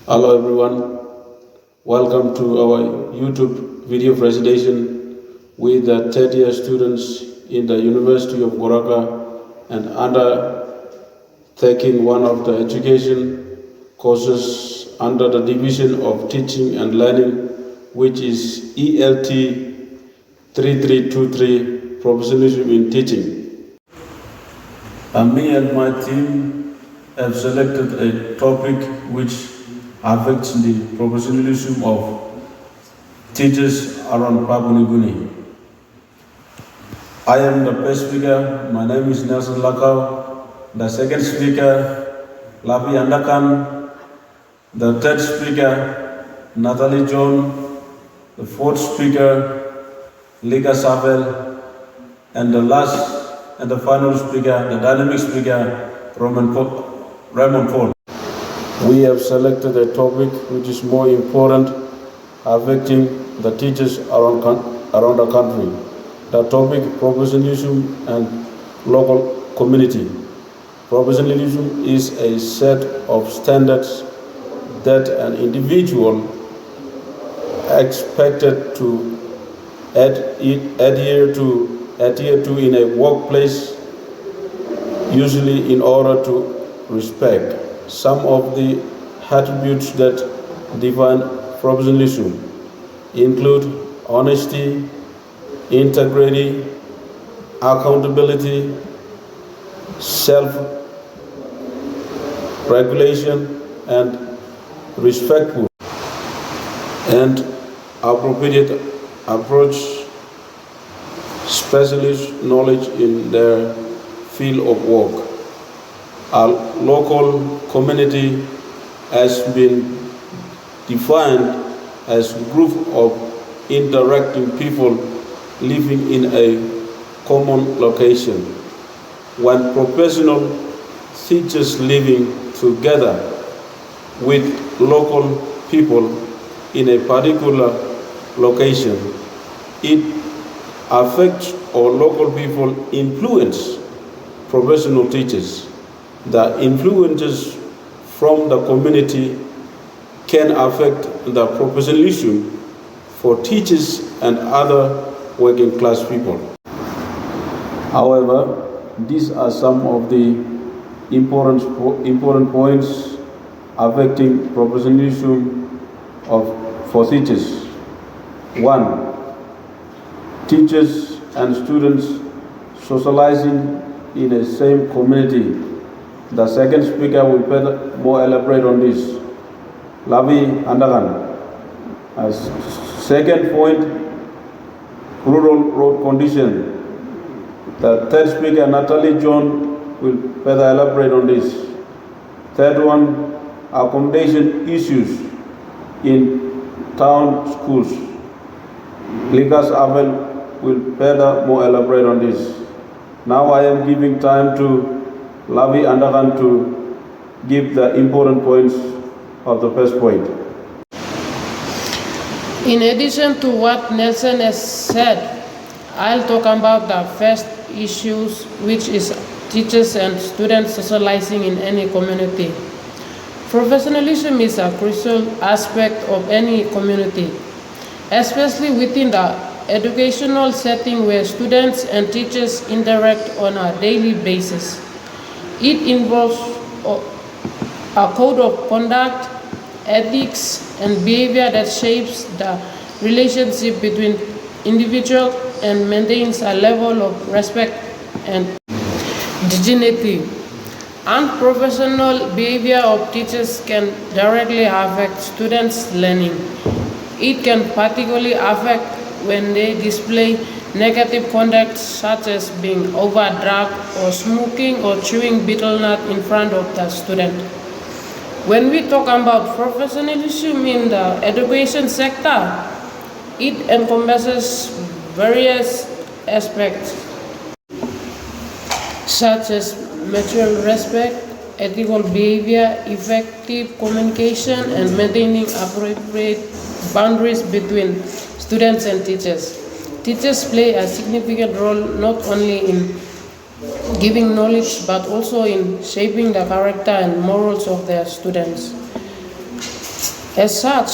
Hello everyone, welcome to our YouTube video presentation with the third year students in the University of Goraka and undertaking one of the education courses under the Division of Teaching and Learning, which is ELT 3323, Professionalism in Teaching. And me and my team have selected a topic which affects the professionalism of teachers around Papua New Guinea. I am the first speaker. My name is Nelson Lakau. The second speaker, Lavi Andakan. The third speaker, Natalie John. The fourth speaker, Liga Savel. And the last and the final speaker, the dynamic speaker, Raymond Paul. We have selected a topic which is more important, affecting the teachers around the country. The topic, professionalism and local community. Professionalism is a set of standards that an individual expected to adhere to in a workplace, usually in order to respect. Some of the attributes that define professionalism include honesty, integrity, accountability, self-regulation, and respectful and appropriate approach, specialist knowledge in their field of work. Our local community has been defined as a group of interacting people living in a common location. When professional teachers living together with local people in a particular location, it affects or local people influence professional teachers. The influences from the community can affect the professionalism for teachers and other working class people. However, these are some of the important points affecting professionalism for teachers. 1. Teachers and students socializing in the same community. The second speaker will more elaborate on this. Lavi Andagan. As second point, rural road condition. The third speaker, Natalie John, will further elaborate on this. Third one, accommodation issues in town schools. Likas Abel will further more elaborate on this. Now I am giving time to Lavi Andakan to give the important points of the first point. In addition to what Nelson has said, I'll talk about the first issues, which is teachers and students socializing in any community. Professionalism is a crucial aspect of any community, especially within the educational setting where students and teachers interact on a daily basis. It involves a code of conduct, ethics, and behavior that shapes the relationship between individuals and maintains a level of respect and dignity. Unprofessional behavior of teachers can directly affect students' learning. It can particularly affect when they display negative conduct such as being overdrunk or smoking or chewing betel nut in front of the student. When we talk about professionalism in the education sector, it encompasses various aspects such as mutual respect, ethical behavior, effective communication, and maintaining appropriate boundaries between students and teachers. Teachers play a significant role not only in giving knowledge but also in shaping the character and morals of their students. As such,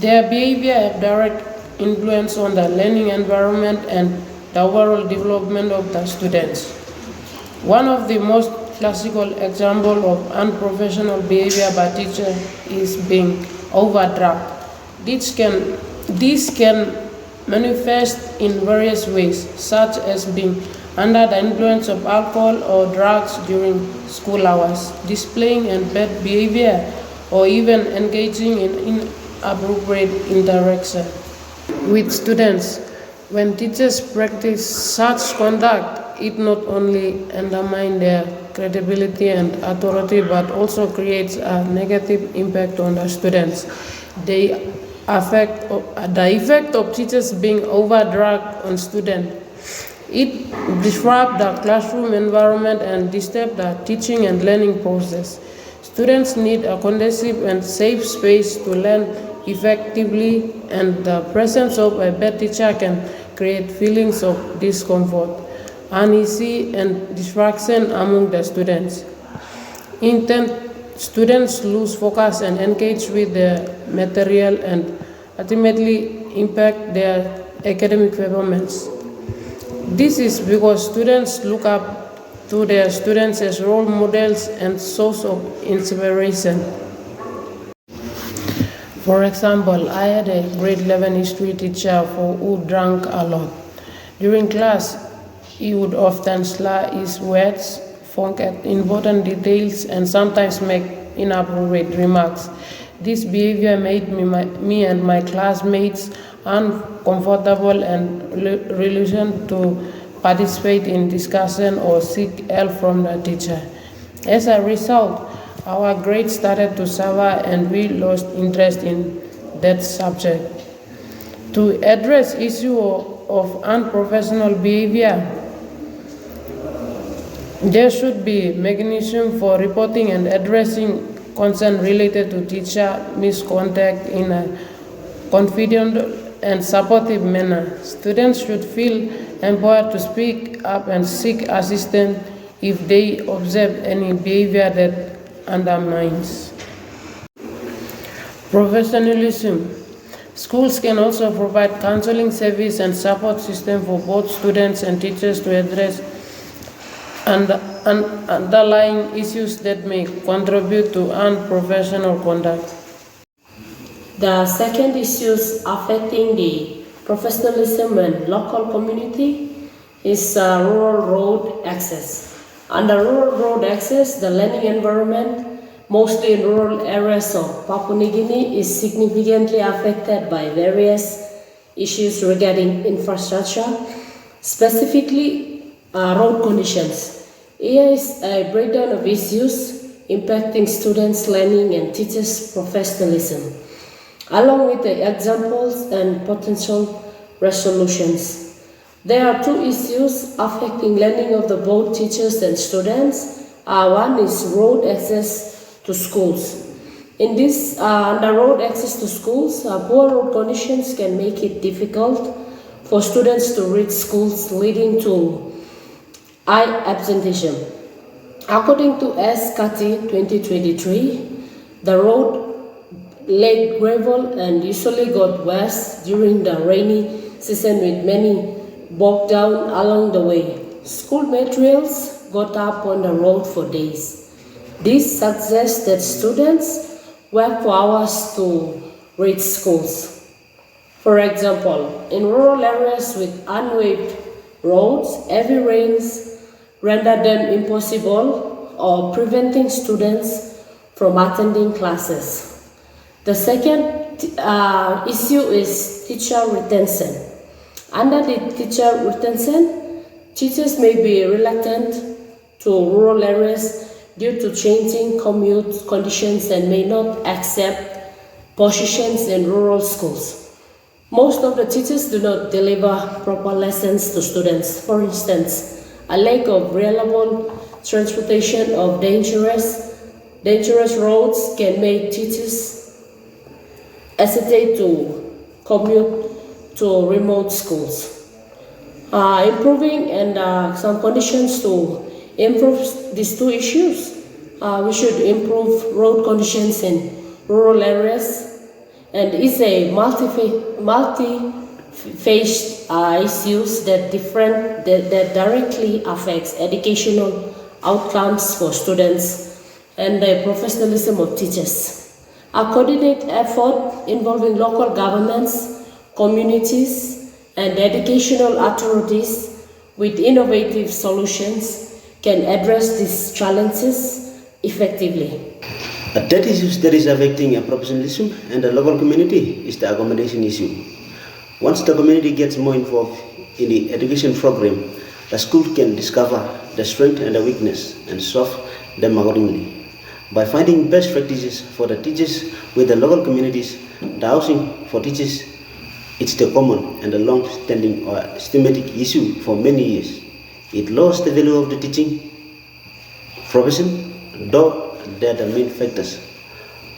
their behavior have direct influence on the learning environment and the overall development of the students. One of the most classical examples of unprofessional behavior by teacher is being overdraft. This can manifest in various ways, such as being under the influence of alcohol or drugs during school hours, displaying bad behavior, or even engaging in inappropriate interaction with students. When teachers practice such conduct, it not only undermines their credibility and authority but also creates a negative impact on the students. The effect of teachers being overdragged on students. It disrupts the classroom environment and disturbs the teaching and learning process. Students need a conducive and safe space to learn effectively, and the presence of a bad teacher can create feelings of discomfort, uneasy, and distraction among the students. Intent students lose focus and engage with the material and ultimately impact their academic performance. This is because students look up to their students as role models and source of inspiration. For example, I had a grade 11 history teacher who drank a lot. During class, he would often slur his words, forget important details, and sometimes make inappropriate remarks. This behavior made me and my classmates uncomfortable and reluctant to participate in discussion or seek help from the teacher. As a result, our grades started to suffer and we lost interest in that subject. To address issue of unprofessional behavior, there should be mechanism for reporting and addressing concern related to teacher misconduct in a confidential and supportive manner. Students should feel empowered to speak up and seek assistance if they observe any behavior that undermines professionalism. Schools can also provide counseling service and support system for both students and teachers to address underlying issues that may contribute to unprofessional conduct. The second issues affecting the professionalism and local community is rural road access. Under rural road access, the learning environment, mostly in rural areas of Papua New Guinea, is significantly affected by various issues regarding infrastructure, specifically road conditions. Here is a breakdown of issues impacting students' learning and teachers' professionalism, along with the examples and potential resolutions. There are two issues affecting learning of the both teachers and students. One is road access to schools. In this, under road access to schools, poor road conditions can make it difficult for students to reach schools, leading to high absenteeism. According to SCATI 2023, the road laid gravel and usually got worse during the rainy season, with many bogged down along the way. School materials got up on the road for days. This suggests that students work for hours to reach schools. For example, in rural areas with unpaved roads, heavy rains render them impossible or preventing students from attending classes. The second issue is teacher retention. Under the teacher retention, teachers may be reluctant to rural areas due to changing commute conditions and may not accept positions in rural schools. Most of the teachers do not deliver proper lessons to students. For instance, a lack of reliable transportation of dangerous roads can make teachers hesitate to commute to remote schools. Improving and some conditions to improve these two issues. We should improve road conditions in rural areas and is a multi-faced issues that directly affects educational outcomes for students and the professionalism of teachers. A coordinated effort involving local governments, communities, and educational authorities with innovative solutions can address these challenges effectively. A third issue that is affecting professionalism and the local community is the accommodation issue. Once the community gets more involved in the education program, the school can discover the strength and the weakness and solve them accordingly. By finding best practices for the teachers with the local communities, the housing for teachers is the common and the long-standing or systematic issue for many years. It lowers the value of the teaching profession, though they are the main factors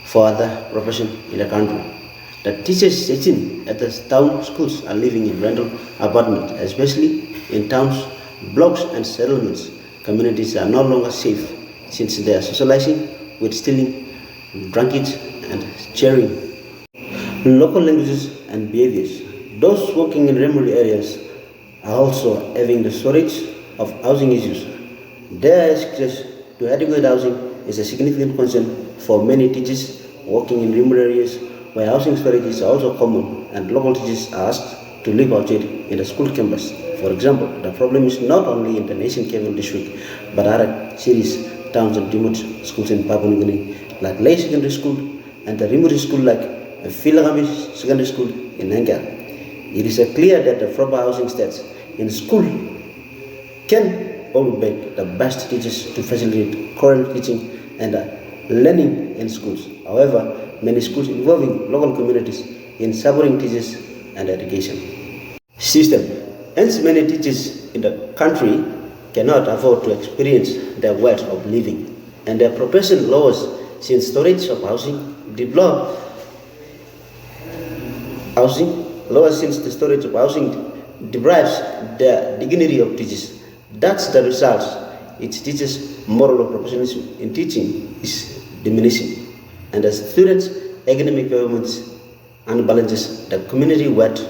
for other professions in the country. The teachers teaching at the town schools are living in rental apartments, especially in towns, blocks and settlements. Communities are no longer safe since they are socializing with stealing, drunkenness and sharing local languages and behaviors. Those working in remote areas are also having the shortage of housing issues. Their access to adequate housing is a significant concern for many teachers working in remote areas where housing shortage is also common and local teachers are asked to live outside in the school campus. For example, the problem is not only in the Nation Capital District but other cities, towns and remote schools in Papua New Guinea like Lay Secondary School and the remote school like Philagami Secondary School in Nanga. It is clear that the proper housing stats in school can hold back the best teachers to facilitate current teaching and learning in schools. However, many schools involving local communities in supporting teachers and education system. Hence, many teachers in the country cannot afford to experience their wealth of living, and their profession lowers since storage of housing deprives the dignity of teachers. That's the result. It teaches moral of professionalism in teaching is diminishing, and the students' academic performance unbalances the community wealth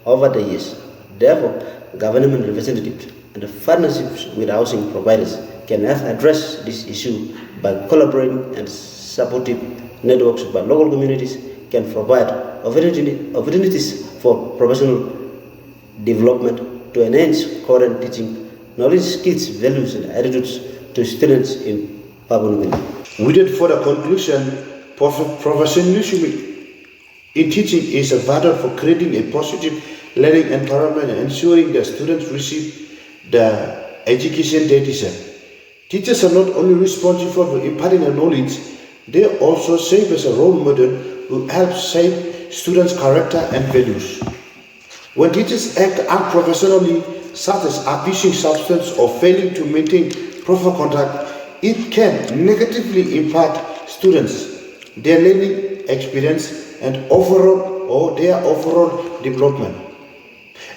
over the years. Therefore, government representatives and the partnerships with housing providers can help address this issue by collaborating, and supportive networks by local communities can provide opportunities for professional development to enhance current teaching knowledge, skills, values, and attitudes to students in Papua New Guinea. Without further conclusion, professionalism in teaching is vital for creating a positive learning environment and ensuring that students receive the education they deserve. Teachers are not only responsible for imparting the knowledge, they also serve as a role model who helps shape students' character and values. When teachers act unprofessionally, such as abusing substance or failing to maintain proper conduct, it can negatively impact students, their learning experience, and their overall development.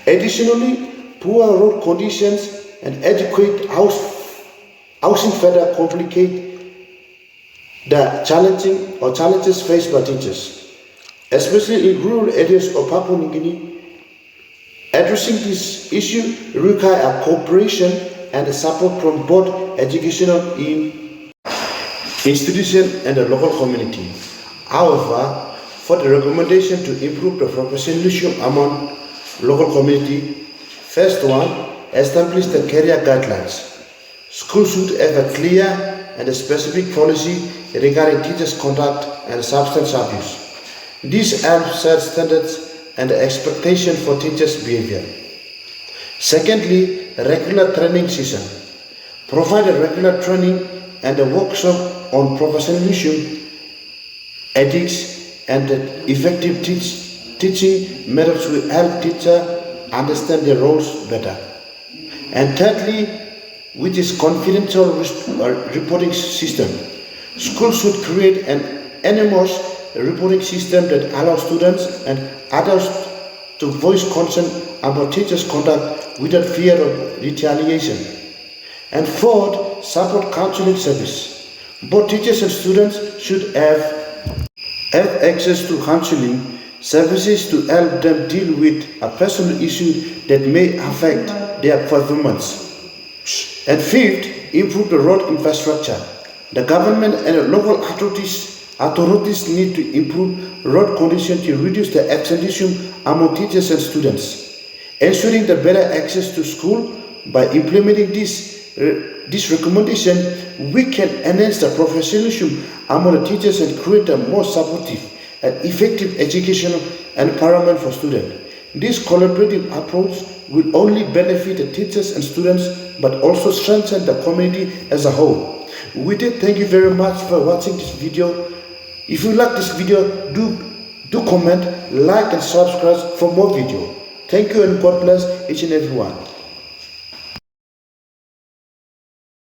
Additionally, poor road conditions and adequate housing further complicate the challenges faced by teachers, especially in rural areas of Papua New Guinea. Addressing this issue requires cooperation and support from both educational institutions and the local community. However, for the recommendation to improve the professionalism among local community, first one, establish the career guidelines. Schools should have a clear and a specific policy regarding teachers' conduct and substance abuse. This helps set standards and expectation for teachers' behavior. Secondly, regular training session. Provide a regular training and a workshop on professionalism, ethics, and effective teaching methods will help teachers understand their roles better. And thirdly, which is confidential reporting system. Schools should create an anonymous reporting system that allows students and adults to voice concern about teachers' conduct without fear of retaliation. And fourth, support counseling service. Both teachers and students should have have access to counseling services to help them deal with a personal issue that may affect their performance. And fifth, improve the road infrastructure. The government and the local authorities need to improve road conditions to reduce the absenteeism among teachers and students. Ensuring the better access to school by implementing this recommendation, we can enhance the professionalism among the teachers and create a more supportive and effective educational environment for students. This collaborative approach will only benefit the teachers and students, but also strengthen the community as a whole. With it, thank you very much for watching this video. If you like this video, do comment, like and subscribe for more video. Thank you and God bless each and everyone.